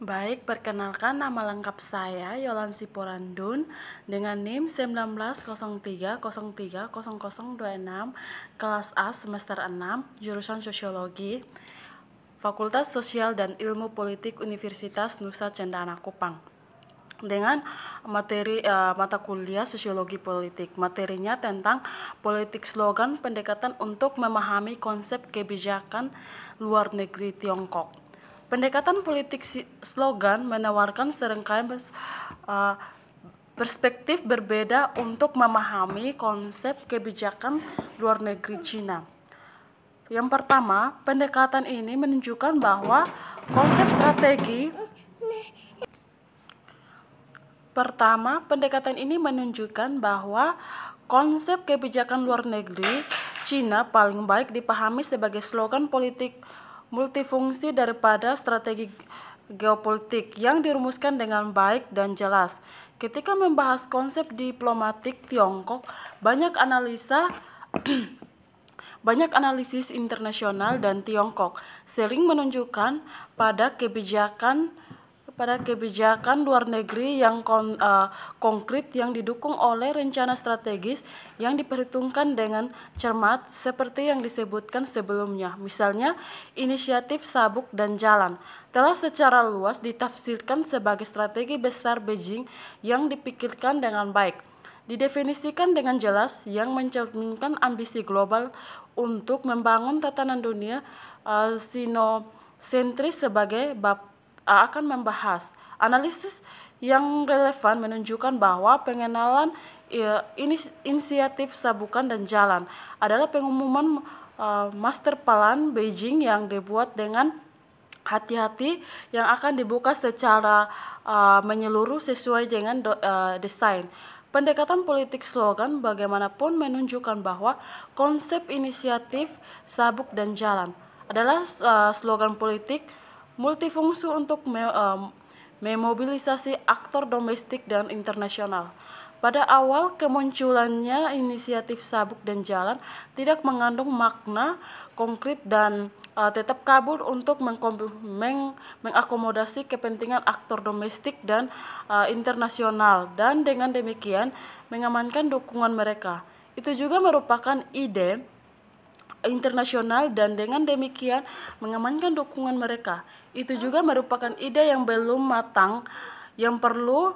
Baik, perkenalkan nama lengkap saya Yolansi Porandun dengan NIM 1903030026 kelas A semester 6 jurusan Sosiologi Fakultas Sosial dan Ilmu Politik Universitas Nusa Cendana Kupang dengan materi mata kuliah Sosiologi Politik. Materinya tentang politik slogan pendekatan untuk memahami konsep kebijakan luar negeri Tiongkok. Pendekatan politik slogan menawarkan serangkaian perspektif berbeda untuk memahami konsep kebijakan luar negeri Cina. Yang pertama, pendekatan ini menunjukkan bahwa konsep strategi konsep kebijakan luar negeri Cina paling baik dipahami sebagai slogan politik multifungsi daripada strategi geopolitik yang dirumuskan dengan baik dan jelas. Ketika membahas konsep diplomatik Tiongkok, banyak analisis internasional dan Tiongkok sering menunjukkan pada kebijakan luar negeri yang konkret yang didukung oleh rencana strategis yang diperhitungkan dengan cermat seperti yang disebutkan sebelumnya. Misalnya, inisiatif Sabuk dan Jalan telah secara luas ditafsirkan sebagai strategi besar Beijing yang dipikirkan dengan baik, didefinisikan dengan jelas yang mencerminkan ambisi global untuk membangun tatanan dunia sinosentris sebagai bab akan membahas. Analisis yang relevan menunjukkan bahwa pengenalan inisiatif Sabukan dan Jalan adalah pengumuman master plan Beijing yang dibuat dengan hati-hati yang akan dibuka secara menyeluruh sesuai dengan desain. Pendekatan politik slogan bagaimanapun menunjukkan bahwa konsep inisiatif Sabuk dan Jalan adalah slogan politik multifungsi untuk memobilisasi aktor domestik dan internasional. Pada awal kemunculannya inisiatif Sabuk dan Jalan tidak mengandung makna konkret dan tetap kabur untuk mengakomodasi kepentingan aktor domestik dan internasional, dan dengan demikian mengamankan dukungan mereka. Itu juga merupakan ide internasional dan dengan demikian mengamankan dukungan mereka. Itu juga merupakan ide yang belum matang yang perlu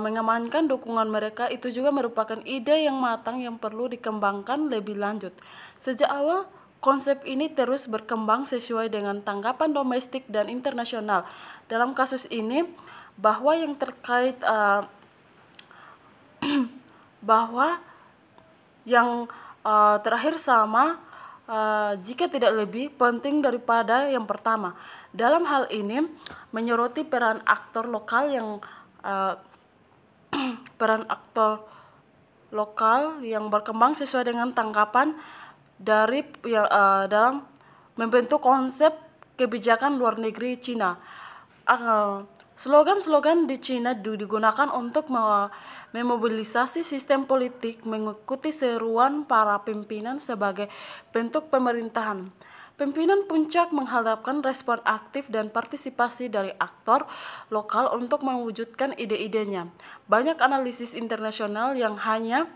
mengamankan dukungan mereka. Itu juga merupakan ide yang matang yang perlu dikembangkan lebih lanjut. Sejak awal konsep ini terus berkembang sesuai dengan tanggapan domestik dan internasional. Dalam kasus ini bahwa yang terkait bahwa yang terakhir sama jika tidak lebih penting daripada yang pertama. Dalam hal ini menyoroti peran aktor lokal yang berkembang sesuai dengan tanggapan dalam membentuk konsep kebijakan luar negeri Cina. Slogan-slogan di Cina digunakan untuk memobilisasi sistem politik mengikuti seruan para pimpinan sebagai bentuk pemerintahan. Pimpinan puncak mengharapkan respon aktif dan partisipasi dari aktor lokal untuk mewujudkan ide-idenya. Banyak analisis internasional yang hanya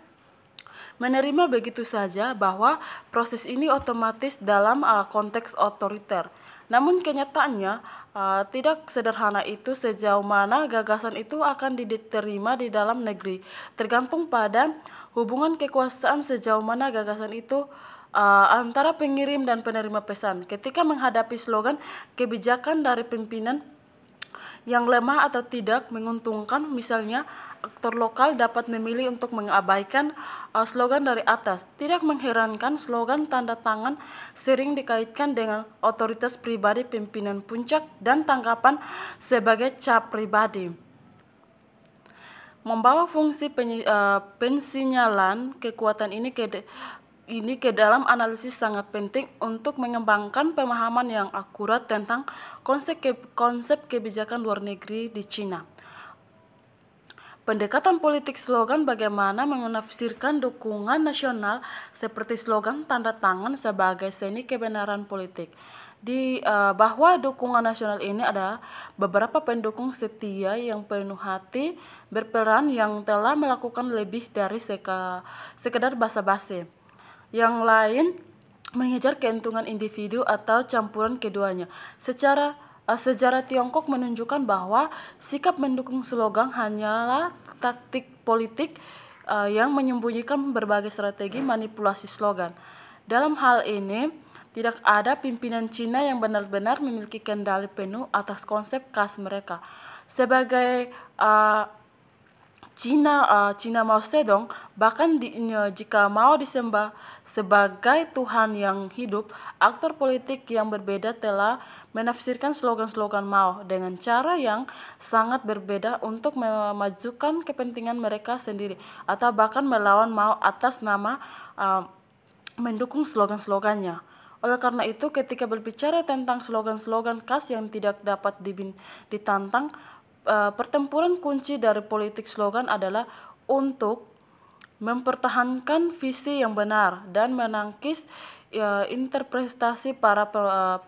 menerima begitu saja bahwa proses ini otomatis dalam konteks otoriter. Namun kenyataannya tidak sederhana itu. Sejauh mana gagasan itu akan diterima di dalam negeri tergantung pada hubungan kekuasaan sejauh mana gagasan itu antara pengirim dan penerima pesan. Ketika menghadapi slogan kebijakan dari pimpinan yang lemah atau tidak menguntungkan, misalnya aktor lokal dapat memilih untuk mengabaikan slogan dari atas. Tidak mengherankan slogan tanda tangan sering dikaitkan dengan otoritas pribadi pimpinan puncak dan tanggapan sebagai cap pribadi. Membawa fungsi pensinyalan kekuatan ini ke dalam analisis sangat penting untuk mengembangkan pemahaman yang akurat tentang konsep kebijakan luar negeri di Cina. Pendekatan politik slogan bagaimana menafsirkan dukungan nasional seperti slogan tanda tangan sebagai seni kebenaran politik. bahwa dukungan nasional ini ada beberapa pendukung setia yang penuh hati berperan yang telah melakukan lebih dari sekedar basa-basi. Yang lain mengejar keuntungan individu atau campuran keduanya. Sejarah Tiongkok menunjukkan bahwa sikap mendukung slogan hanyalah taktik politik yang menyembunyikan berbagai strategi manipulasi slogan. Dalam hal ini, tidak ada pimpinan Cina yang benar-benar memiliki kendali penuh atas konsep khas mereka. Sebagai Cina Mao Zedong, bahkan jika Mao disembah sebagai Tuhan yang hidup, aktor politik yang berbeda telah menafsirkan slogan-slogan Mao dengan cara yang sangat berbeda untuk memajukan kepentingan mereka sendiri atau bahkan melawan Mao atas nama mendukung slogan-slogannya. Oleh karena itu, ketika berbicara tentang slogan-slogan khas yang tidak dapat ditantang, pertempuran kunci dari politik slogan adalah untuk mempertahankan visi yang benar dan menangkis interpretasi para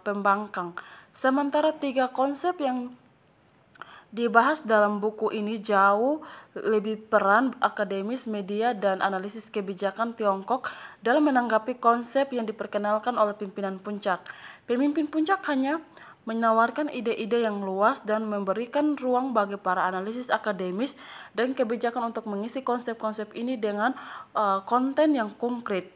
pembangkang. Sementara tiga konsep yang dibahas dalam buku ini jauh lebih peran akademis, media, dan analisis kebijakan Tiongkok dalam menanggapi konsep yang diperkenalkan oleh pimpinan puncak. Pemimpin puncak hanya menawarkan ide-ide yang luas dan memberikan ruang bagi para analisis akademis dan kebijakan untuk mengisi konsep-konsep ini dengan konten yang konkret.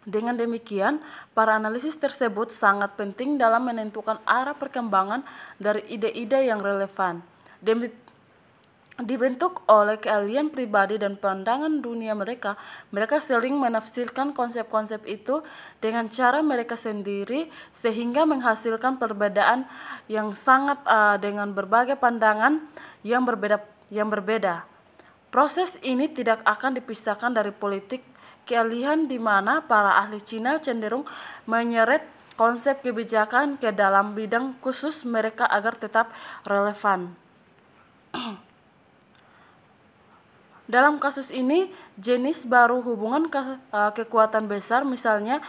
Dengan demikian, para analisis tersebut sangat penting dalam menentukan arah perkembangan dari ide-ide yang relevan. Dibentuk oleh keahlian pribadi dan pandangan dunia mereka sering menafsirkan konsep-konsep itu dengan cara mereka sendiri sehingga menghasilkan perbedaan yang sangat dengan berbagai pandangan yang berbeda. Proses ini tidak akan dipisahkan dari politik keahlian di mana para ahli Cina cenderung menyeret konsep kebijakan ke dalam bidang khusus mereka agar tetap relevan. Dalam kasus ini, jenis baru hubungan kekuatan besar, misalnya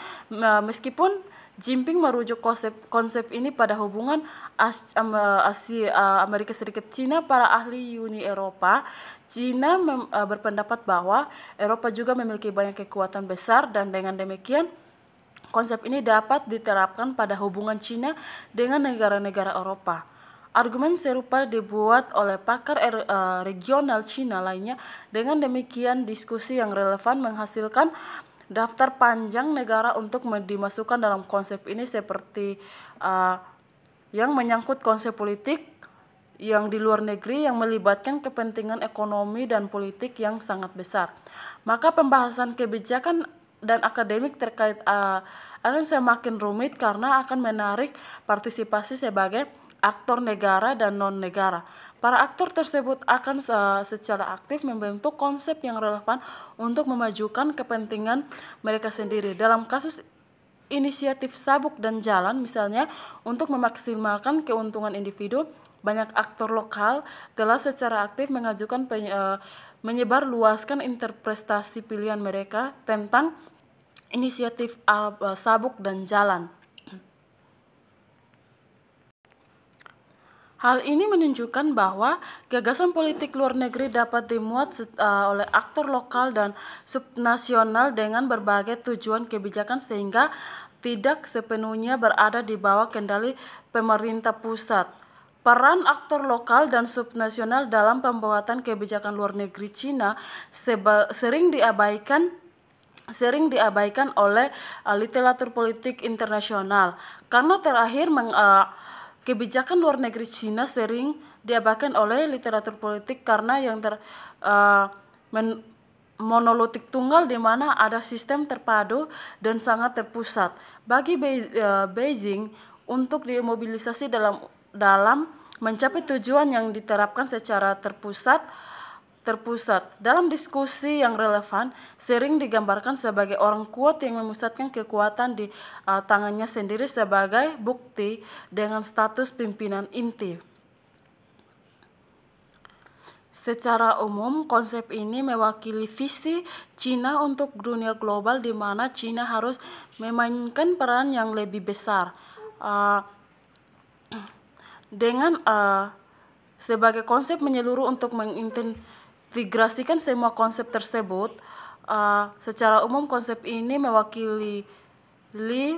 meskipun Jinping merujuk konsep ini pada hubungan Amerika Serikat Cina, para ahli Uni Eropa Cina berpendapat bahwa Eropa juga memiliki banyak kekuatan besar dan dengan demikian konsep ini dapat diterapkan pada hubungan Cina dengan negara-negara Eropa. Argumen serupa dibuat oleh pakar regional Cina lainnya. Dengan demikian, diskusi yang relevan menghasilkan daftar panjang negara untuk dimasukkan dalam konsep ini seperti yang menyangkut konsep politik yang di luar negeri yang melibatkan kepentingan ekonomi dan politik yang sangat besar. Maka pembahasan kebijakan dan akademik terkait akan semakin rumit karena akan menarik partisipasi sebagai aktor negara dan non-negara. Para aktor tersebut akan secara aktif membentuk konsep yang relevan untuk memajukan kepentingan mereka sendiri. Dalam kasus inisiatif sabuk dan jalan misalnya, untuk memaksimalkan keuntungan individu, banyak aktor lokal telah secara aktif mengajukan menyebarluaskan interpretasi pilihan mereka tentang inisiatif sabuk dan jalan. Hal ini menunjukkan bahwa gagasan politik luar negeri dapat dimuat oleh aktor lokal dan subnasional dengan berbagai tujuan kebijakan sehingga tidak sepenuhnya berada di bawah kendali pemerintah pusat. Peran aktor lokal dan subnasional dalam pembuatan kebijakan luar negeri Cina sering diabaikan oleh literatur politik internasional karena kebijakan luar negeri Cina sering diabaikan oleh literatur politik karena yang monolitik tunggal di mana ada sistem terpadu dan sangat terpusat. Bagi Beijing untuk dimobilisasi dalam mencapai tujuan yang diterapkan secara terpusat. Dalam diskusi yang relevan sering digambarkan sebagai orang kuat yang memusatkan kekuatan di tangannya sendiri sebagai bukti dengan status pimpinan inti. Secara umum, konsep ini mewakili visi Cina untuk dunia global di mana Cina harus memainkan peran yang lebih besar. uh, dengan sebagai konsep menyeluruh untuk mengintegrasikan semua konsep tersebut. Secara umum konsep ini mewakili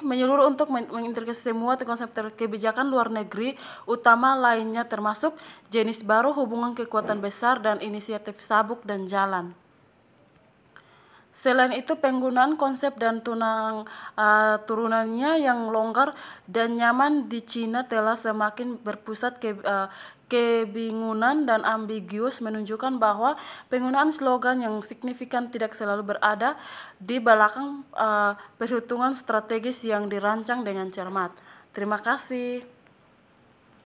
menyeluruh untuk mengintegrasi semua konsep kebijakan luar negeri utama lainnya, termasuk jenis baru, hubungan kekuatan besar, dan inisiatif sabuk dan jalan. Selain itu, penggunaan konsep dan turunannya yang longgar dan nyaman di Cina telah semakin berpusat kebingungan dan ambiguus, menunjukkan bahwa penggunaan slogan yang signifikan tidak selalu berada di belakang perhitungan strategis yang dirancang dengan cermat. Terima kasih.